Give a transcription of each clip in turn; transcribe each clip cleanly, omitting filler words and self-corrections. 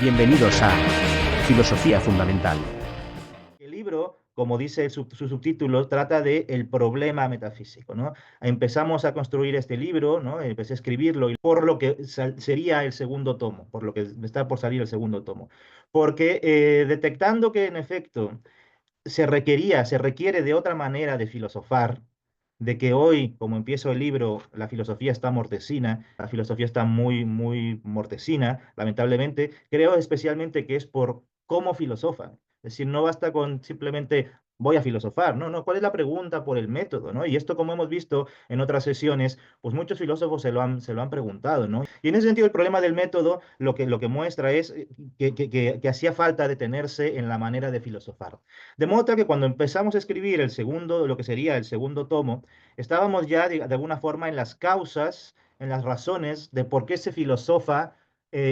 Bienvenidos a Filosofía Fundamental. El libro, como dice su subtítulo, trata de el problema metafísico, ¿no? Empezamos a construir este libro, ¿no? Empecé a escribirlo y por lo que sería el segundo tomo, por lo que está por salir el segundo tomo. Porque detectando que en efecto se requiere de otra manera de filosofar, de que hoy, como empiezo el libro, la filosofía está mortecina, la filosofía está muy mortecina, lamentablemente, creo especialmente que es por cómo filosofan. Es decir, no basta con simplemente voy a filosofar, no, no, ¿cuál es la pregunta por el método, ¿no? Y esto, como hemos visto en otras sesiones, pues muchos filósofos se lo han preguntado, ¿no? Y en ese sentido, el problema del método lo que muestra es que hacía falta detenerse en la manera de filosofar. De modo tal que cuando empezamos a escribir el segundo, lo que sería el segundo tomo, estábamos ya de alguna forma en las causas, en las razones de por qué se filosofa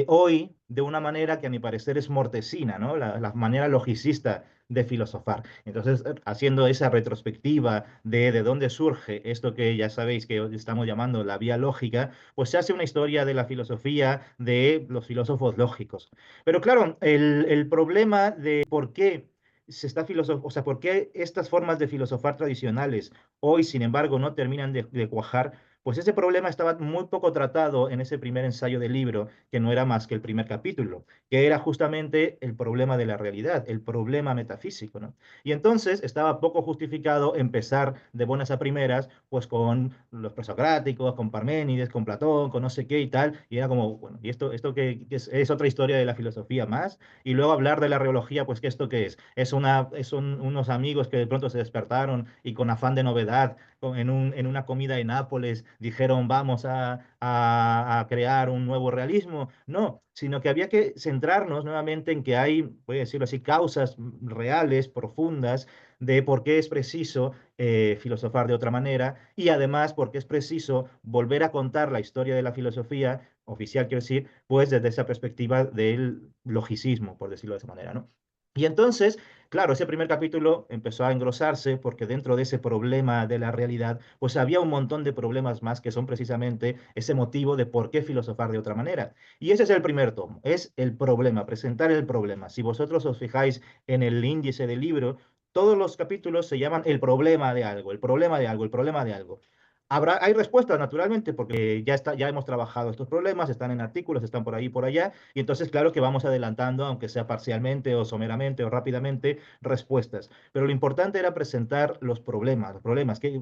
hoy de una manera que a mi parecer es mortecina, ¿no? La manera logicista de filosofar. Entonces, haciendo esa retrospectiva de dónde surge esto que ya sabéis que hoy estamos llamando la vía lógica, pues se hace una historia de la filosofía de los filósofos lógicos. Pero claro, el problema de por qué o sea, ¿por qué estas formas de filosofar tradicionales hoy, sin embargo, no terminan de cuajar? Pues ese problema estaba muy poco tratado en ese primer ensayo del libro, que no era más que el primer capítulo, que era justamente el problema de la realidad, el problema metafísico, ¿no? Y entonces estaba poco justificado empezar de buenas a primeras, pues con los presocráticos, con Parménides, con Platón, con no sé qué y tal, y era como, bueno, ¿y esto qué es otra historia de la filosofía más? Y luego hablar de la reología, pues, ¿qué esto qué es? Son unos amigos que de pronto se despertaron y con afán de novedad, en una comida en Nápoles, dijeron, vamos a crear un nuevo realismo. No, sino que había que centrarnos nuevamente en que hay, voy a decirlo así, causas reales, profundas, de por qué es preciso filosofar de otra manera y además por qué es preciso volver a contar la historia de la filosofía oficial, quiero decir, pues desde esa perspectiva del logicismo, por decirlo de esa manera, ¿no? Y entonces, claro, ese primer capítulo empezó a engrosarse porque dentro de ese problema de la realidad, pues había un montón de problemas más que son precisamente ese motivo de por qué filosofar de otra manera. Y ese es el primer tomo, es el problema, presentar el problema. Si vosotros os fijáis en el índice del libro, todos los capítulos se llaman el problema de algo, el problema de algo, el problema de algo. Hay respuestas, naturalmente, porque ya hemos trabajado estos problemas, están en artículos, están por ahí y por allá, y entonces, claro que vamos adelantando, aunque sea parcialmente o someramente o rápidamente, respuestas. Pero lo importante era presentar los problemas,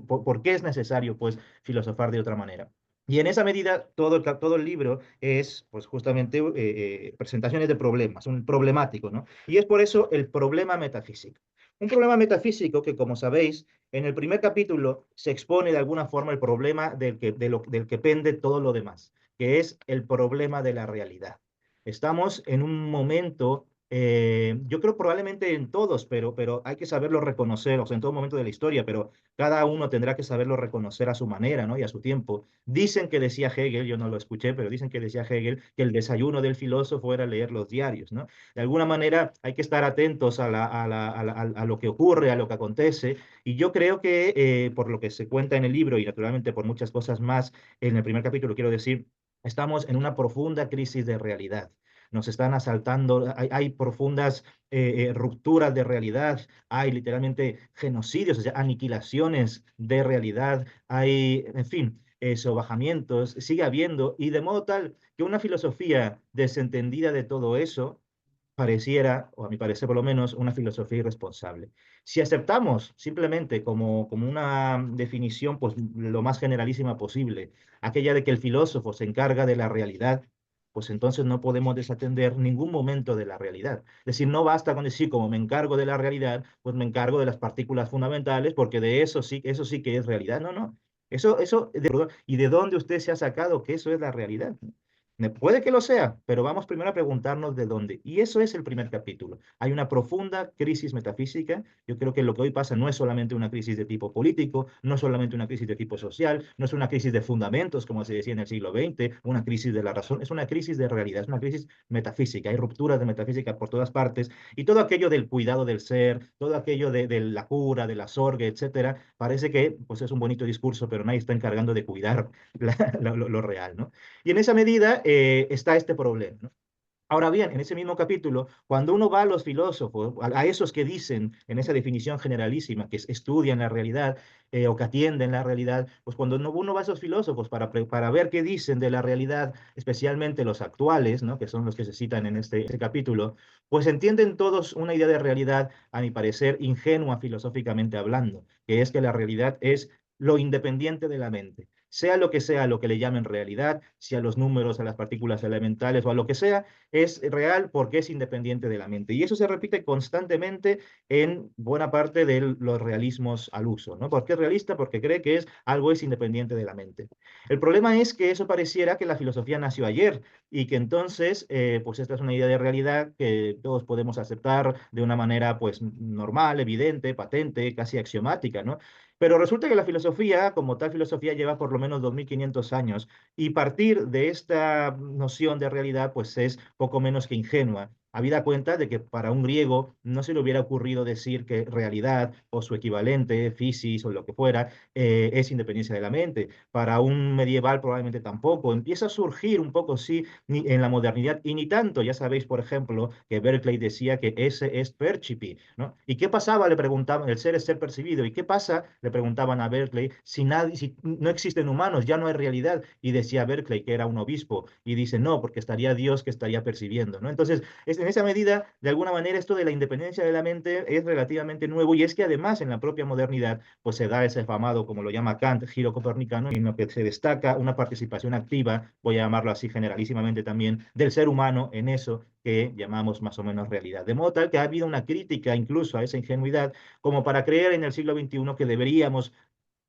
por qué es necesario, pues, filosofar de otra manera. Y en esa medida, todo el libro es, pues, justamente presentaciones de problemas, un problemático, ¿no? Y es por eso el problema metafísico. Un problema metafísico que, como sabéis, en el primer capítulo se expone de alguna forma el problema del que pende todo lo demás, que es el problema de la realidad. Estamos en un momento, yo creo probablemente en todos, pero hay que saberlo reconocer, o sea, en todo momento de la historia, pero cada uno tendrá que saberlo reconocer a su manera, ¿no? Y a su tiempo. Dicen que decía Hegel, yo no lo escuché, pero dicen que decía Hegel que el desayuno del filósofo era leer los diarios, ¿no? De alguna manera hay que estar atentos a lo que ocurre, a lo que acontece, y yo creo que por lo que se cuenta en el libro y naturalmente por muchas cosas más en el primer capítulo, quiero decir, estamos en una profunda crisis de realidad. Nos están asaltando, hay profundas rupturas de realidad, hay literalmente genocidios, o sea, aniquilaciones de realidad, hay, en fin, sobajamientos, sigue habiendo, y de modo tal que una filosofía desentendida de todo eso pareciera, o a mi parecer por lo menos, una filosofía irresponsable. Si aceptamos simplemente como una definición pues, lo más generalísima posible, aquella de que el filósofo se encarga de la realidad, pues entonces no podemos desatender ningún momento de la realidad. Es decir, no basta con decir, como me encargo de la realidad, pues me encargo de las partículas fundamentales, porque de eso sí que es realidad. No, no. ¿Y de dónde usted se ha sacado que eso es la realidad? Puede que lo sea, pero vamos primero a preguntarnos de dónde. Y eso es el primer capítulo. Hay una profunda crisis metafísica. Yo creo que lo que hoy pasa no es solamente una crisis de tipo político, no es solamente una crisis de tipo social, no es una crisis de fundamentos, como se decía en el siglo XX, una crisis de la razón, es una crisis de realidad, es una crisis metafísica. Hay rupturas de metafísica por todas partes y todo aquello del cuidado del ser, todo aquello de la cura, de la sorgue, etcétera, parece que pues, es un bonito discurso, pero nadie está encargando de cuidar lo real, ¿no? Y en esa medida está este problema, ¿no? Ahora bien, en ese mismo capítulo, cuando uno va a los filósofos, a esos que dicen en esa definición generalísima que estudian la realidad o que atienden la realidad, pues cuando uno va a esos filósofos para ver qué dicen de la realidad, especialmente los actuales, ¿no? Que son los que se citan en este capítulo, pues entienden todos una idea de realidad, a mi parecer, ingenua filosóficamente hablando, que es que la realidad es lo independiente de la mente. Sea lo que le llamen realidad, sea los números, a las partículas elementales o a lo que sea, es real porque es independiente de la mente. Y eso se repite constantemente en buena parte de los realismos al uso, ¿no? ¿Por qué es realista? Porque cree que algo es independiente de la mente. El problema es que eso pareciera que la filosofía nació ayer y que entonces, pues esta es una idea de realidad que todos podemos aceptar de una manera, pues, normal, evidente, patente, casi axiomática, ¿no? Pero resulta que la filosofía, como tal filosofía, lleva por lo menos 2500 años y partir de esta noción de realidad, pues es poco menos que ingenua, habida cuenta de que para un griego no se le hubiera ocurrido decir que realidad o su equivalente, physis o lo que fuera, es independencia de la mente. Para un medieval probablemente tampoco. Empieza a surgir un poco, sí, en la modernidad y ni tanto. Ya sabéis, por ejemplo, que Berkeley decía que ese es percipi, ¿no? ¿Y qué pasaba? Le preguntaban, el ser es ser percibido. ¿Y qué pasa? Le preguntaban a Berkeley, si no existen humanos, ya no hay realidad. Y decía Berkeley que era un obispo. Y dice, no, porque estaría Dios que estaría percibiendo, ¿no? Entonces, en esa medida, de alguna manera, esto de la independencia de la mente es relativamente nuevo y es que además en la propia modernidad, pues se da ese famado, como lo llama Kant, giro copernicano, en lo que se destaca una participación activa, voy a llamarlo así generalísimamente también, del ser humano en eso que llamamos más o menos realidad. De modo tal que ha habido una crítica incluso a esa ingenuidad, como para creer en el siglo XXI que deberíamos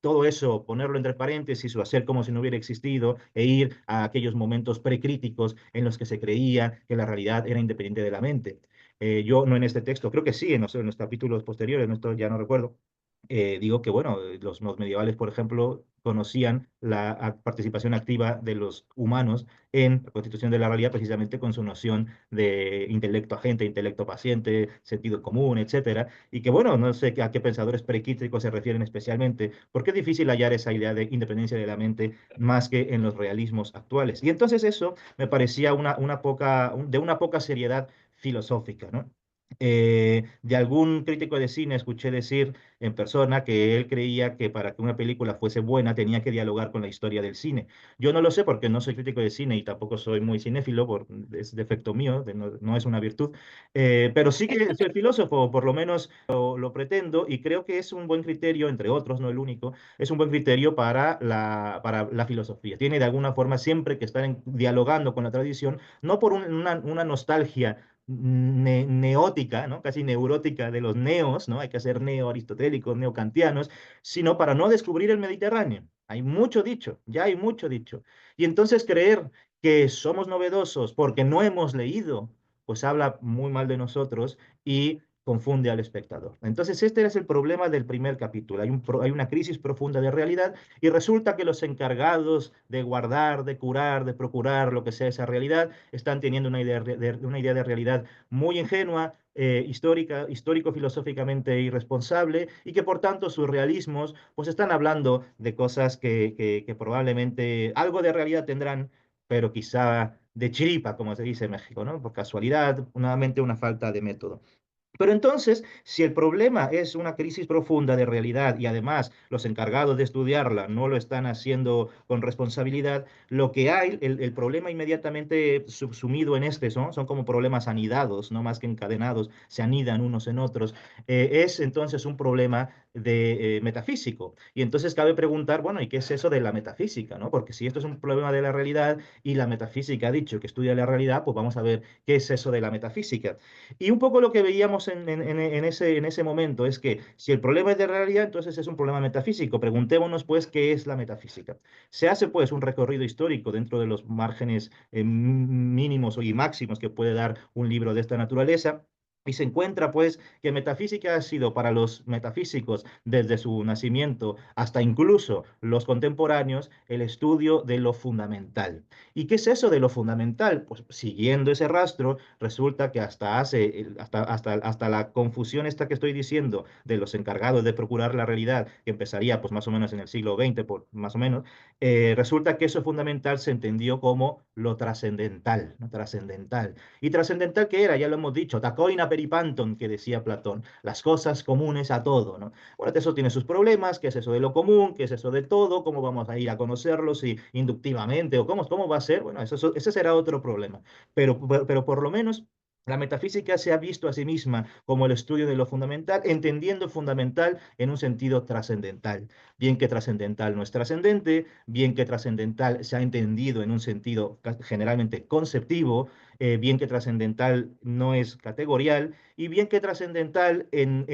todo eso, ponerlo entre paréntesis o hacer como si no hubiera existido e ir a aquellos momentos precríticos en los que se creía que la realidad era independiente de la mente. Yo no en este texto, creo que sí, en los capítulos posteriores, no esto ya no recuerdo, digo que, bueno, los medievales, por ejemplo, conocían la participación activa de los humanos en la constitución de la realidad precisamente con su noción de intelecto agente, intelecto paciente, sentido común, etcétera, y que, bueno, no sé a qué pensadores prequítricos se refieren especialmente, porque es difícil hallar esa idea de independencia de la mente más que en los realismos actuales. Y entonces eso me parecía de una poca seriedad filosófica, ¿no? De algún crítico de cine escuché decir en persona que él creía que para que una película fuese buena tenía que dialogar con la historia del cine. Yo no lo sé porque no soy crítico de cine y tampoco soy muy cinéfilo, es defecto mío, no es una virtud, pero sí que soy filósofo, por lo menos lo pretendo y creo que es un buen criterio, entre otros, no el único, es un buen criterio para la filosofía. Tiene de alguna forma siempre que estar dialogando con la tradición, no por una nostalgia neótica, ¿no? Casi neurótica de los neos, ¿no? Hay que ser neo-aristotélicos, neocantianos, sino para no descubrir el Mediterráneo. Hay mucho dicho, ya hay mucho dicho. Y entonces creer que somos novedosos porque no hemos leído, pues habla muy mal de nosotros y confunde al espectador. Entonces este es el problema del primer capítulo. Hay una crisis profunda de realidad y resulta que los encargados de guardar, de curar, de procurar lo que sea esa realidad, están teniendo una idea de realidad muy ingenua, histórico-filosóficamente irresponsable, y que por tanto sus realismos pues están hablando de cosas que probablemente algo de realidad tendrán, pero quizá de chiripa, como se dice en México, ¿no? Por casualidad, nuevamente una falta de método. Pero entonces, si el problema es una crisis profunda de realidad y además los encargados de estudiarla no lo están haciendo con responsabilidad, lo que hay, el problema inmediatamente subsumido en este son como problemas anidados, no más que encadenados, se anidan unos en otros, es entonces un problema de metafísico. Y entonces cabe preguntar, bueno, ¿y qué es eso de la metafísica? ¿No? Porque si esto es un problema de la realidad y la metafísica ha dicho que estudia la realidad, pues vamos a ver qué es eso de la metafísica. Y un poco lo que veíamos en ese momento es que si el problema es de realidad, entonces es un problema metafísico. Preguntémonos, pues, ¿qué es la metafísica? Se hace, pues, un recorrido histórico dentro de los márgenes mínimos y máximos que puede dar un libro de esta naturaleza. Y se encuentra, pues, que metafísica ha sido para los metafísicos desde su nacimiento hasta incluso los contemporáneos el estudio de lo fundamental. ¿Y qué es eso de lo fundamental? Pues siguiendo ese rastro, resulta que hasta la confusión esta que estoy diciendo de los encargados de procurar la realidad, que empezaría pues más o menos en el siglo XX, más o menos, resulta que eso fundamental se entendió como lo trascendental, ¿no? Trascendental. ¿Y trascendental qué era? Ya lo hemos dicho, tacoina peripanton, que decía Platón, las cosas comunes a todo, ¿no? Bueno, eso tiene sus problemas, ¿qué es eso de lo común? ¿Qué es eso de todo? ¿Cómo vamos a ir a conocerlo? Si inductivamente o cómo va a ser? Bueno, ese será otro problema. Pero por lo menos la metafísica se ha visto a sí misma como el estudio de lo fundamental, entendiendo fundamental en un sentido trascendental. Bien que trascendental no es trascendente, bien que trascendental se ha entendido en un sentido generalmente conceptivo, bien que trascendental no es categorial, y bien que trascendental en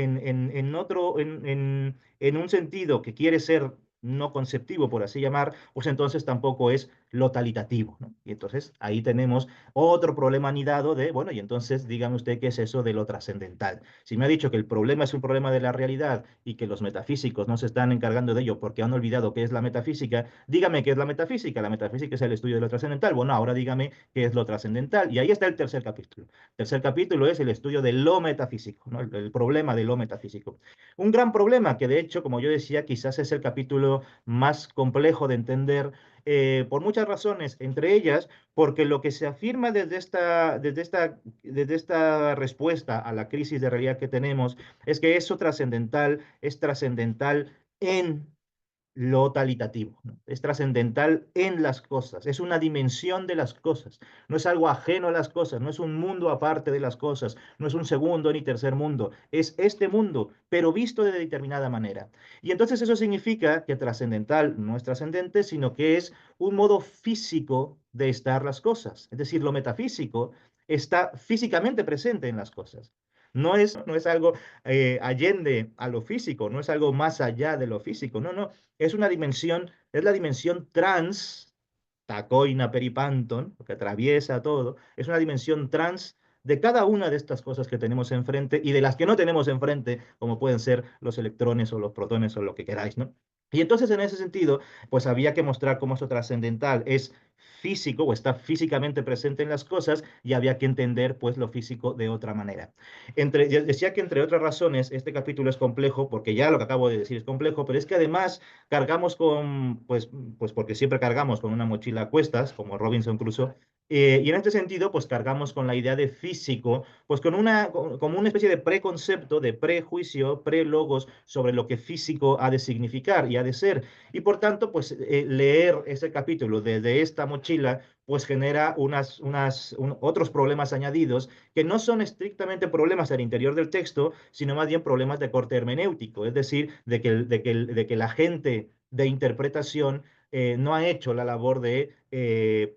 un sentido que quiere ser no conceptivo, por así llamar, pues entonces tampoco es lo talitativo, ¿no? Y entonces ahí tenemos otro problema anidado de, bueno, y entonces dígame usted qué es eso de lo trascendental. Si me ha dicho que el problema es un problema de la realidad y que los metafísicos no se están encargando de ello porque han olvidado qué es la metafísica, dígame qué es la metafísica. La metafísica es el estudio de lo trascendental. Bueno, ahora dígame qué es lo trascendental. Y ahí está el tercer capítulo. El tercer capítulo es el estudio de lo metafísico, ¿no? El problema de lo metafísico. Un gran problema que de hecho, como yo decía, quizás es el capítulo más complejo de entender por muchas razones, entre ellas porque lo que se afirma desde esta respuesta a la crisis de realidad que tenemos es que eso trascendental es trascendental en lo talitativo, ¿no? Es trascendental en las cosas, es una dimensión de las cosas, no es algo ajeno a las cosas, no es un mundo aparte de las cosas, no es un segundo ni tercer mundo, es este mundo, pero visto de determinada manera. Y entonces eso significa que trascendental no es trascendente, sino que es un modo físico de estar las cosas, es decir, lo metafísico está físicamente presente en las cosas. No es algo allende a lo físico, no es algo más allá de lo físico, no, no, es la dimensión trans, tacoina peripanton, que atraviesa todo, es una dimensión trans de cada una de estas cosas que tenemos enfrente y de las que no tenemos enfrente, como pueden ser los electrones o los protones o lo que queráis, ¿no? Y entonces en ese sentido, pues había que mostrar cómo eso trascendental es físico o está físicamente presente en las cosas y había que entender pues lo físico de otra manera. Decía que entre otras razones este capítulo es complejo porque ya lo que acabo de decir es complejo, pero es que además cargamos pues porque siempre cargamos con una mochila a cuestas, como Robinson Crusoe, y en este sentido, pues cargamos con la idea de físico, pues como una especie de preconcepto, de prejuicio, prelogos sobre lo que físico ha de significar y ha de ser. Y por tanto, pues leer ese capítulo desde esta mochila, pues genera otros problemas añadidos que no son estrictamente problemas al interior del texto, sino más bien problemas de corte hermenéutico, es decir, de que la gente de interpretación no ha hecho la labor de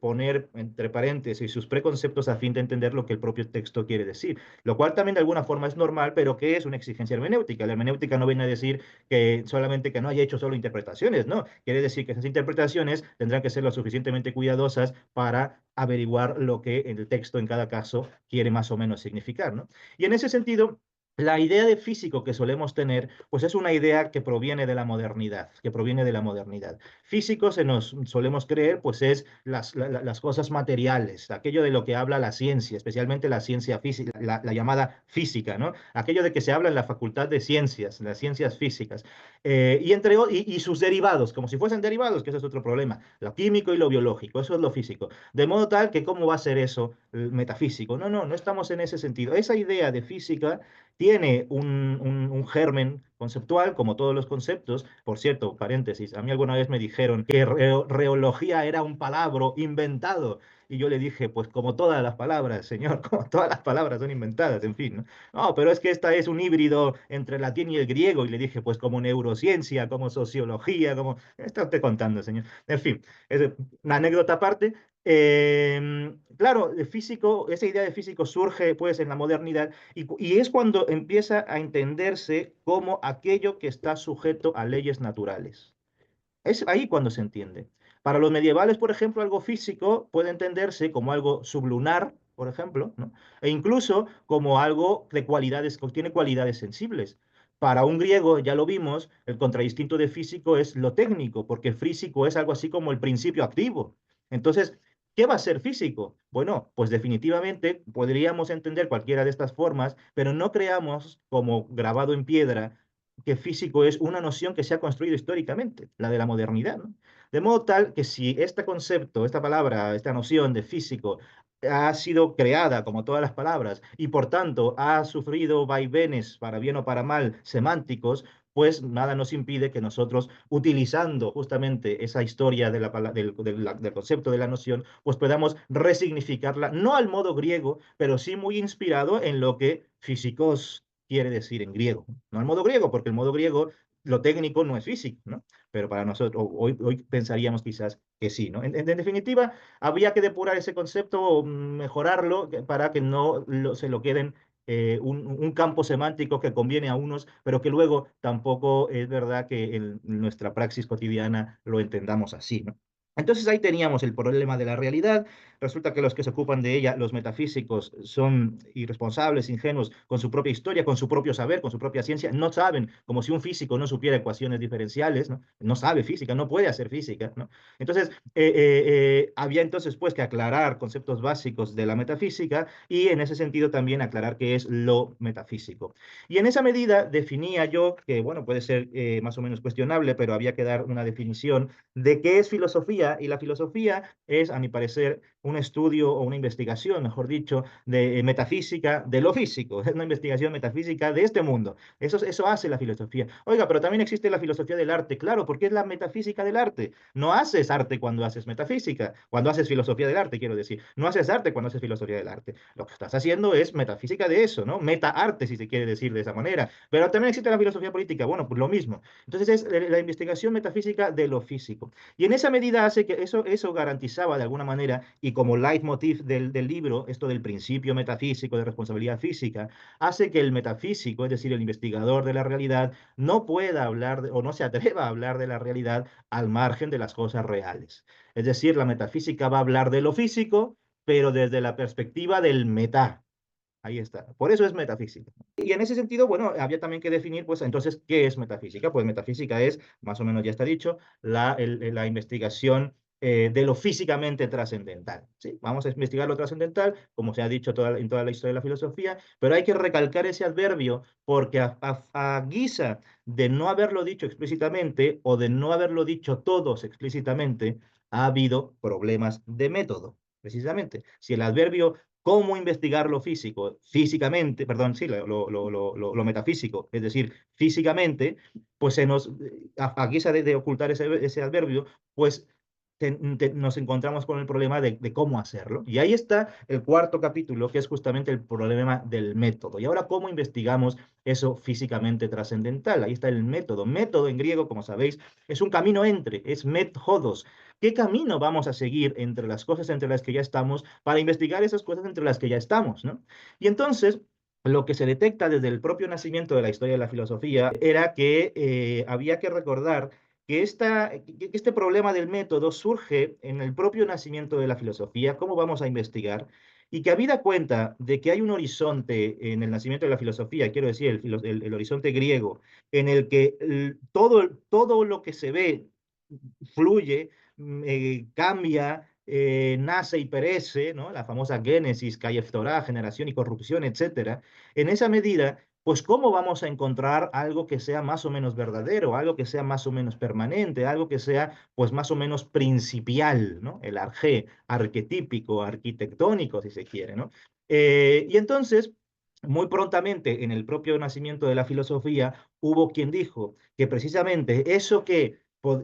poner entre paréntesis sus preconceptos a fin de entender lo que el propio texto quiere decir, lo cual también de alguna forma es normal, pero que es una exigencia hermenéutica. La hermenéutica no viene a decir que solamente que no haya hecho solo interpretaciones, no, quiere decir que esas interpretaciones tendrán que ser lo suficientemente cuidadosas para averiguar lo que el texto en cada caso quiere más o menos significar, ¿no? Y en ese sentido, la idea de físico que solemos tener, pues es una idea que proviene de la modernidad, que proviene de la modernidad. Físico se nos solemos creer, pues es las cosas materiales, aquello de lo que habla la ciencia, especialmente la ciencia física, la llamada física, ¿no? Aquello de que se habla en la Facultad de Ciencias, las ciencias físicas, y sus derivados, como si fuesen derivados, que ese es otro problema, lo químico y lo biológico, eso es lo físico. De modo tal que, ¿cómo va a ser eso metafísico? No, no, no estamos en ese sentido. Esa idea de física tiene un germen conceptual, como todos los conceptos. Por cierto, paréntesis, a mí alguna vez me dijeron que reología era un palabra inventado. Y yo le dije, pues como todas las palabras, señor, como todas las palabras son inventadas, en fin, ¿no? No, pero es que esta es un híbrido entre el latín y el griego. Y le dije, pues como neurociencia, como sociología, como... Está usted contando, señor. En fin, es una anécdota aparte. Claro, esa idea de físico surge pues en la modernidad y es cuando empieza a entenderse como aquello que está sujeto a leyes naturales. Es ahí cuando se entiende. Para los medievales, por ejemplo, algo físico puede entenderse como algo sublunar por ejemplo, ¿no? E incluso como algo de cualidades, tiene cualidades sensibles. Para un griego, ya lo vimos, el contradistinto de físico es lo técnico, porque físico es algo así como el principio activo. Entonces, ¿qué va a ser físico? Bueno, pues definitivamente podríamos entender cualquiera de estas formas, pero no creamos como grabado en piedra que físico es una noción que se ha construido históricamente, la de la modernidad, ¿no? De modo tal que si este concepto, esta palabra, esta noción de físico ha sido creada, como todas las palabras, y por tanto ha sufrido vaivenes, para bien o para mal, semánticos, pues nada nos impide que nosotros, utilizando justamente esa historia de del concepto de la noción, pues podamos resignificarla, no al modo griego, pero sí muy inspirado en lo que físicos quiere decir en griego. No al modo griego, porque el modo griego, lo técnico no es físico, ¿no? Pero para nosotros, hoy pensaríamos quizás que sí, ¿no? En definitiva, había que depurar ese concepto, mejorarlo para que no se lo queden un campo semántico que conviene a unos, pero que luego tampoco es verdad que en nuestra praxis cotidiana lo entendamos así, ¿no? Entonces ahí teníamos el problema de la realidad. Resulta que los que se ocupan de ella, los metafísicos, son irresponsables, ingenuos con su propia historia, con su propio saber, con su propia ciencia. No saben, como si un físico no supiera ecuaciones diferenciales, ¿no? No sabe física, no puede hacer física, ¿no? Entonces, había entonces pues que aclarar conceptos básicos de la metafísica y en ese sentido también aclarar qué es lo metafísico. Y en esa medida definía yo, que bueno, puede ser más o menos cuestionable, pero había que dar una definición de qué es filosofía, y la filosofía es, a mi parecer, un estudio o una investigación, mejor dicho, de metafísica de lo físico, es una investigación metafísica de este mundo. Eso hace la filosofía. Oiga, pero también existe la filosofía del arte, claro, porque es la metafísica del arte. No haces arte cuando haces metafísica, cuando haces filosofía del arte, quiero decir. No haces arte cuando haces filosofía del arte. Lo que estás haciendo es metafísica de eso, ¿no? Meta-arte, si se quiere decir de esa manera. Pero también existe la filosofía política, bueno, pues lo mismo. Entonces es la investigación metafísica de lo físico. Y en esa medida hace que eso garantizaba de alguna manera, y como leitmotiv del libro, esto del principio metafísico de responsabilidad física, hace que el metafísico, es decir, el investigador de la realidad, no pueda hablar o no se atreva a hablar de la realidad al margen de las cosas reales. Es decir, la metafísica va a hablar de lo físico, pero desde la perspectiva del meta. Ahí está. Por eso es metafísica. Y en ese sentido, bueno, había también que definir, pues entonces, ¿qué es metafísica? Pues metafísica es, más o menos ya está dicho, la investigación de lo físicamente trascendental. ¿Sí? Vamos a investigar lo trascendental, como se ha dicho en toda la historia de la filosofía, pero hay que recalcar ese adverbio porque a guisa de no haberlo dicho explícitamente o de no haberlo dicho todos explícitamente, ha habido problemas de método. Precisamente, si el adverbio cómo investigar lo físico, físicamente, perdón, sí, lo metafísico, es decir, físicamente, pues a guisa de ocultar ese adverbio, pues nos encontramos con el problema de cómo hacerlo. Y ahí está el cuarto capítulo, que es justamente el problema del método. Y ahora, ¿cómo investigamos eso físicamente trascendental? Ahí está el método. Método en griego, como sabéis, es un camino entre, es methodos. ¿Qué camino vamos a seguir entre las cosas entre las que ya estamos para investigar esas cosas entre las que ya estamos, ¿no? Y entonces, lo que se detecta desde el propio nacimiento de la historia de la filosofía era que había que recordar que este problema del método surge en el propio nacimiento de la filosofía, cómo vamos a investigar, y que habida cuenta de que hay un horizonte en el nacimiento de la filosofía, quiero decir, el horizonte griego, en el que todo lo que se ve fluye, cambia, nace y perece, ¿no? La famosa génesis, Torah, generación y corrupción, etcétera. En esa medida, pues, ¿cómo vamos a encontrar algo que sea más o menos verdadero, algo que sea más o menos permanente, algo que sea, pues, más o menos principial, ¿no? El arquetípico, arquitectónico, si se quiere, ¿no? Y entonces, muy prontamente, en el propio nacimiento de la filosofía, hubo quien dijo que precisamente eso que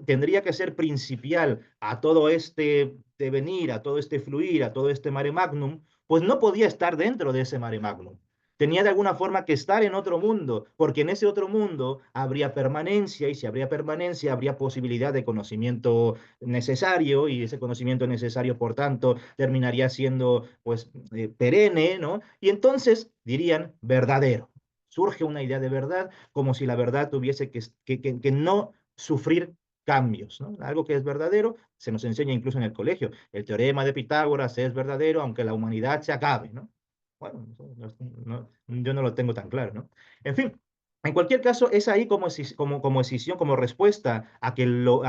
tendría que ser principial a todo este devenir, a todo este fluir, a todo este mare magnum, pues no podía estar dentro de ese mare magnum. Tenía de alguna forma que estar en otro mundo, porque en ese otro mundo habría permanencia, y si habría permanencia, habría posibilidad de conocimiento necesario, y ese conocimiento necesario, por tanto, terminaría siendo, pues, perenne, ¿no? Y entonces dirían verdadero. Surge una idea de verdad, como si la verdad tuviese que no sufrir cambios, ¿no? Algo que es verdadero, se nos enseña incluso en el colegio. El teorema de Pitágoras es verdadero aunque la humanidad se acabe, ¿no? Bueno, yo no lo tengo tan claro, ¿no? En fin, en cualquier caso, es ahí como decisión, como respuesta a que lo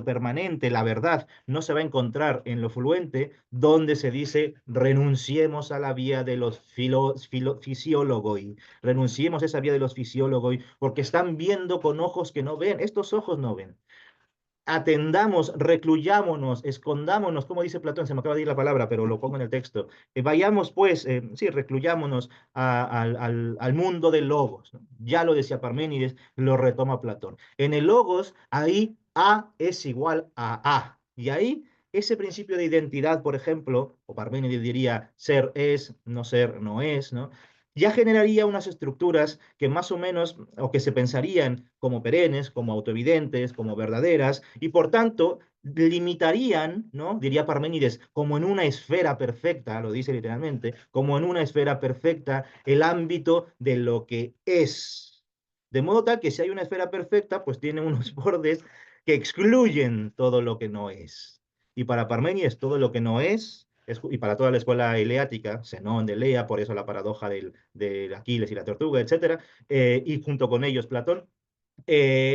permanente, la verdad, no se va a encontrar en lo fluente, donde se dice renunciemos a la vía de los fisiólogos, renunciemos a esa vía de los fisiólogos, porque están viendo con ojos que no ven, estos ojos no ven. Atendamos, recluyámonos, escondámonos, como dice Platón, se me acaba de ir la palabra, pero lo pongo en el texto. Vayamos pues, sí, recluyámonos al mundo del logos, ¿no? Ya lo decía Parménides, lo retoma Platón. En el logos, ahí A es igual a A. Y ahí ese principio de identidad, por ejemplo, o Parménides diría ser es, no es, ¿no? Ya generaría unas estructuras que más o menos, o que se pensarían como perennes, como autoevidentes, como verdaderas, y por tanto limitarían, ¿no? Diría Parménides, como en una esfera perfecta, lo dice literalmente, como en una esfera perfecta, el ámbito de lo que es. De modo tal que si hay una esfera perfecta, pues tiene unos bordes que excluyen todo lo que no es. Y para Parménides, todo lo que no es, y para toda la escuela eleática, Zenón de Lea, por eso la paradoja del Aquiles y la tortuga, etcétera, y junto con ellos Platón,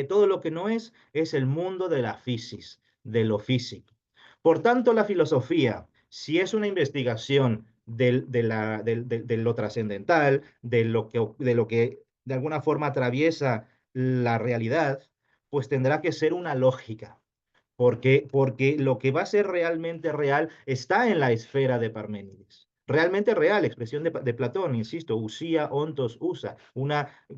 todo lo que no es el mundo de la fisis, de lo físico. Por tanto, la filosofía, si es una investigación de lo trascendental, de lo que de alguna forma atraviesa la realidad, pues tendrá que ser una lógica, porque lo que va a ser realmente real está en la esfera de Parménides. Realmente real, expresión de Platón, insisto, usía, ontos, usa.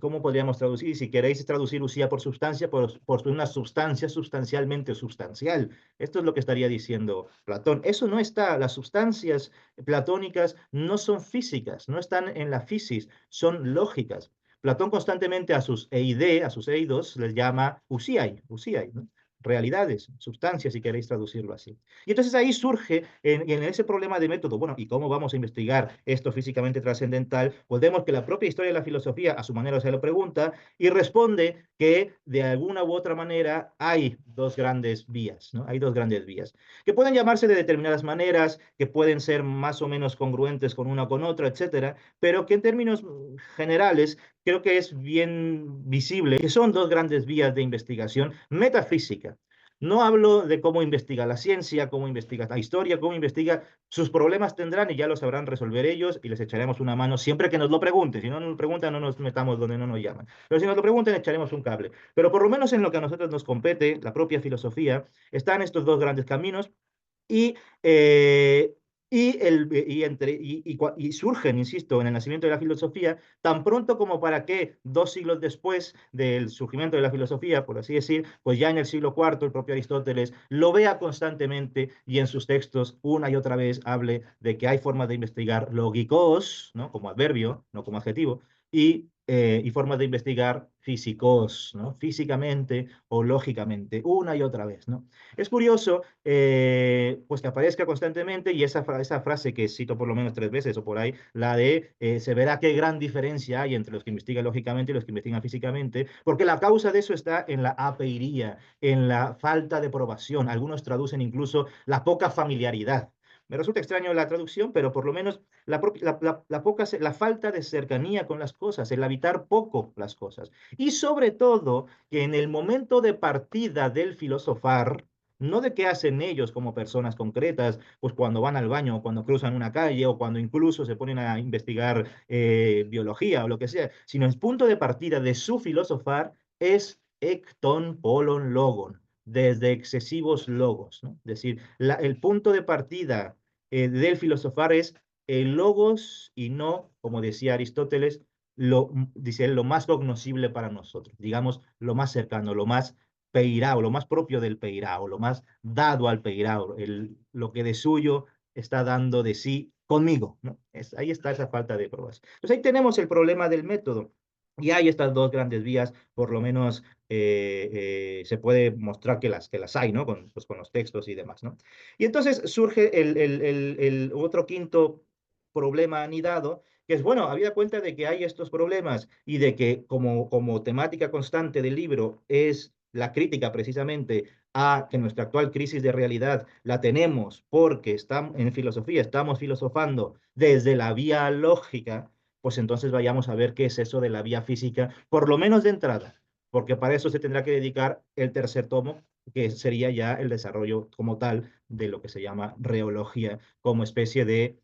¿Cómo podríamos traducir? Si queréis traducir usía por sustancia, por una sustancia sustancialmente sustancial. Esto es lo que estaría diciendo Platón. Eso no está, las sustancias platónicas no son físicas, no están en la fisis, son lógicas. Platón constantemente a sus eide, a sus eidos, les llama usiai, ¿no? Realidades, sustancias, si queréis traducirlo así. Y entonces ahí surge en ese problema de método, bueno, ¿y cómo vamos a investigar esto físicamente trascendental? Pues vemos que la propia historia de la filosofía a su manera se lo pregunta y responde que de alguna u otra manera hay dos grandes vías, ¿no? Hay dos grandes vías, que pueden llamarse de determinadas maneras, que pueden ser más o menos congruentes con una con otra, etcétera, pero que en términos generales creo que es bien visible que son dos grandes vías de investigación metafísica. No hablo de cómo investiga la ciencia, cómo investiga la historia, cómo investiga. Sus problemas tendrán y ya lo sabrán resolver ellos y les echaremos una mano siempre que nos lo pregunten. Si no nos preguntan, no nos metamos donde no nos llaman. Pero si nos lo preguntan, echaremos un cable. Pero por lo menos en lo que a nosotros nos compete, la propia filosofía, están estos dos grandes caminos y, eh, y surgen, insisto, en el nacimiento de la filosofía, tan pronto como para que 2 siglos después del surgimiento de la filosofía, por así decir, pues ya en el siglo IV el propio Aristóteles lo vea constantemente y en sus textos una y otra vez hable de que hay formas de investigar lógicos, ¿no? Como adverbio, no como adjetivo, y formas de investigar físicos, ¿no? Físicamente o lógicamente, una y otra vez, ¿no? Es curioso, pues que aparezca constantemente y esa frase que cito por lo menos 3 veces o por ahí, la de se verá qué gran diferencia hay entre los que investigan lógicamente y los que investigan físicamente, porque la causa de eso está en la apeiría, en la falta de probación. Algunos traducen incluso la poca familiaridad. Me resulta extraño la traducción, pero por lo menos la falta de cercanía con las cosas, el habitar poco las cosas. Y sobre todo que en el momento de partida del filosofar, no de qué hacen ellos como personas concretas, pues cuando van al baño, o cuando cruzan una calle, o cuando incluso se ponen a investigar biología o lo que sea, sino el punto de partida de su filosofar es ecton polon logon, desde excesivos logos, ¿no? Es decir, el punto de partida del filosofar es el logos y no, como decía Aristóteles, dice él, lo más cognoscible para nosotros, digamos, lo más cercano, lo más peirao, lo más propio del peirao, lo más dado al peirao, lo que de suyo está dando de sí conmigo, ¿no? Ahí está esa falta de pruebas. Entonces ahí tenemos el problema del método. Y hay estas dos grandes vías, por lo menos se puede mostrar que las hay, ¿no? Pues, con los textos y demás, ¿no? Y entonces surge el otro quinto problema anidado, que es, bueno, habida cuenta de que hay estos problemas y de que como temática constante del libro es la crítica precisamente a que nuestra actual crisis de realidad la tenemos porque estamos, en filosofía estamos filosofando desde la vía lógica, pues entonces vayamos a ver qué es eso de la vía física, por lo menos de entrada, porque para eso se tendrá que dedicar el tercer tomo, que sería ya el desarrollo como tal de lo que se llama reología, como especie de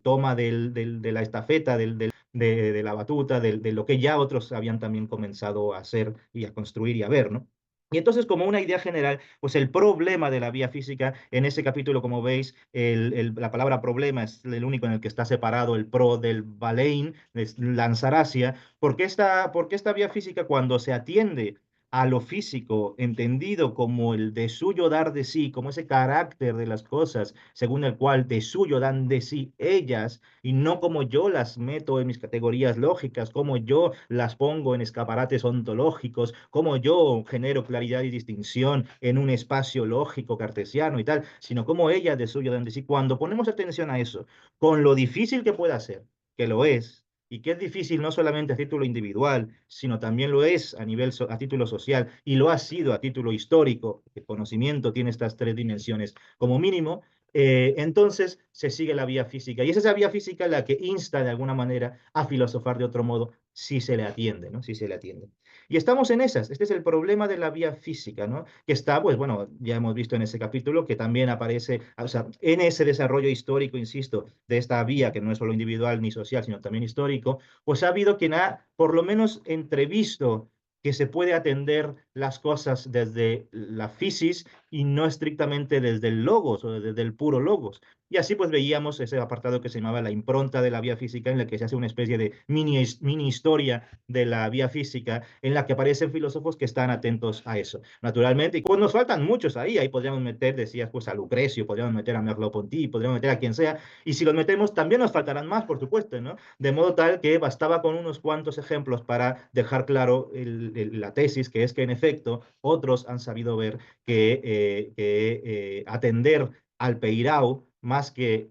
toma de la estafeta, de la batuta, de lo que ya otros habían también comenzado a hacer y a construir y a ver, ¿no? Y entonces, como una idea general, pues el problema de la vía física, en ese capítulo, como veis, la palabra problema es el único en el que está separado el pro del balein, es lanzarasia, porque esta vía física, cuando se atiende a lo físico, entendido como el de suyo dar de sí, como ese carácter de las cosas, según el cual de suyo dan de sí ellas, y no como yo las meto en mis categorías lógicas, como yo las pongo en escaparates ontológicos, como yo genero claridad y distinción en un espacio lógico cartesiano y tal, sino como ellas de suyo dan de sí. Cuando ponemos atención a eso, con lo difícil que pueda ser, que lo es, y que es difícil no solamente a título individual, sino también lo es a nivel a título social y lo ha sido a título histórico. El conocimiento tiene estas tres dimensiones como mínimo. Entonces se sigue la vía física y es esa vía física la que insta de alguna manera a filosofar de otro modo si se le atiende, ¿no? Si se le atiende. Y estamos en esas. Este es el problema de la vía física, ¿no? Que está, pues bueno, ya hemos visto en ese capítulo que también aparece, o sea, en ese desarrollo histórico, insisto, de esta vía que no es solo individual ni social, sino también histórico, pues ha habido quien ha por lo menos entrevisto que se puede atender las cosas desde la fisis y no estrictamente desde el logos o desde el puro logos. Y así pues veíamos ese apartado que se llamaba la impronta de la vía física, en la que se hace una especie de mini historia de la vía física, en la que aparecen filósofos que están atentos a eso. Naturalmente, y pues nos faltan muchos ahí podríamos meter, decías, pues a Lucrecio, podríamos meter a Merleau-Ponty, podríamos meter a quien sea, y si los metemos también nos faltarán más, por supuesto, ¿no? De modo tal que bastaba con unos cuantos ejemplos para dejar claro la tesis, que es que en efecto otros han sabido ver que atender al peirao, más que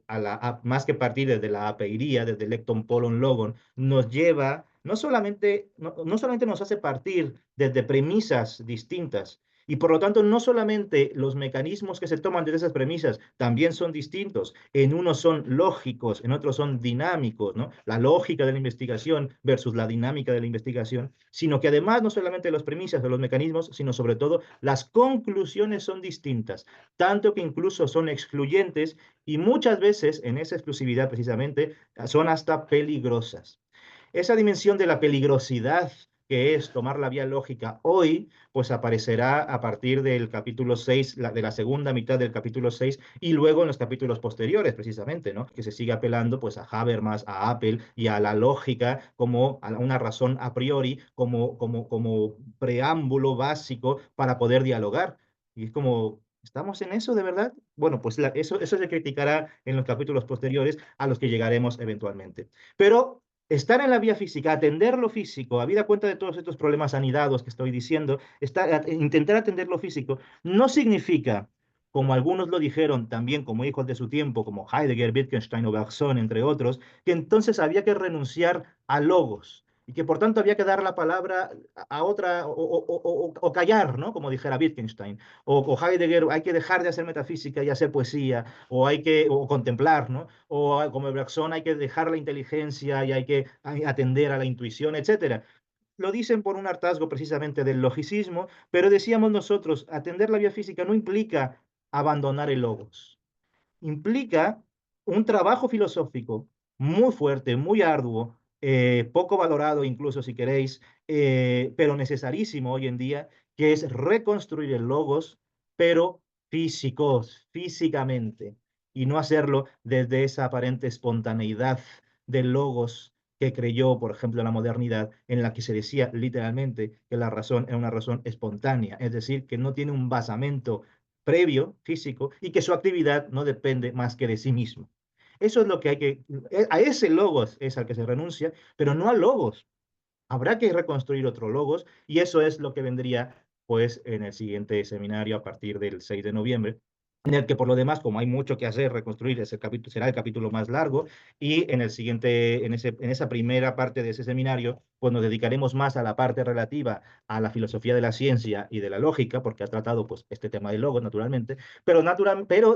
partir desde la apeiría, desde el lecton polon logon, nos lleva, no solamente nos hace partir desde premisas distintas, y por lo tanto, no solamente los mecanismos que se toman desde esas premisas también son distintos. En unos son lógicos, en otros son dinámicos, ¿no? La lógica de la investigación versus la dinámica de la investigación, sino que además no solamente las premisas de los mecanismos, sino sobre todo las conclusiones son distintas, tanto que incluso son excluyentes y muchas veces en esa exclusividad precisamente son hasta peligrosas. Esa dimensión de la peligrosidad que es tomar la vía lógica hoy, pues aparecerá a partir del capítulo 6, de la segunda mitad del capítulo 6 y luego en los capítulos posteriores, precisamente, ¿no? Que se sigue apelando pues a Habermas, a Apple y a la lógica como a una razón a priori, como preámbulo básico para poder dialogar. Y es como, ¿estamos en eso de verdad? Bueno, pues eso se criticará en los capítulos posteriores a los que llegaremos eventualmente. Pero estar en la vía física, atender lo físico, habida cuenta de todos estos problemas anidados que estoy diciendo, intentar atender lo físico, no significa, como algunos lo dijeron también como hijos de su tiempo, como Heidegger, Wittgenstein o Bergson, entre otros, que entonces había que renunciar a logos y que por tanto había que dar la palabra a otra o callar, ¿no? Como dijera Wittgenstein. O Heidegger, hay que dejar de hacer metafísica y hacer poesía, o contemplar, ¿no? O como Bergson hay que dejar la inteligencia y hay que atender a la intuición, etcétera. Lo dicen por un hartazgo precisamente del logicismo, pero decíamos nosotros, atender la vía física no implica abandonar el logos, implica un trabajo filosófico muy fuerte, muy arduo, poco valorado incluso si queréis, pero necesarísimo hoy en día, que es reconstruir el logos, pero físicamente, y no hacerlo desde esa aparente espontaneidad del logos que creyó, por ejemplo, la modernidad, en la que se decía literalmente que la razón era una razón espontánea, es decir, que no tiene un basamento previo, físico, y que su actividad no depende más que de sí mismo. Eso es lo que hay que, a ese logos es al que se renuncia, pero no a logos. Habrá que reconstruir otro logos y eso es lo que vendría pues en el siguiente seminario a partir del 6 de noviembre, en el que por lo demás, como hay mucho que hacer, reconstruir, ese capítulo será el capítulo más largo, y en el siguiente, en esa primera parte de ese seminario, pues nos dedicaremos más a la parte relativa a la filosofía de la ciencia y de la lógica, porque ha tratado pues este tema de logos, naturalmente, pero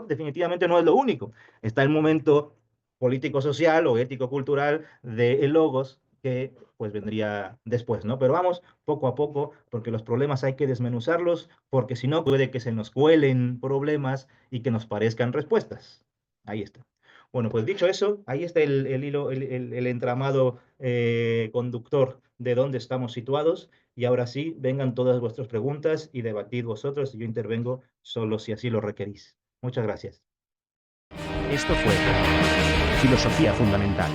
definitivamente no es lo único. Está el momento político-social o ético-cultural de logos, que pues vendría después, ¿no? Pero vamos poco a poco, porque los problemas hay que desmenuzarlos, porque si no puede que se nos cuelen problemas y que nos parezcan respuestas. Ahí está. Bueno, pues dicho eso, ahí está el hilo, el entramado conductor de dónde estamos situados. Y ahora sí, vengan todas vuestras preguntas y debatid vosotros, y yo intervengo solo si así lo requerís. Muchas gracias. Esto fue Filosofía Fundamental.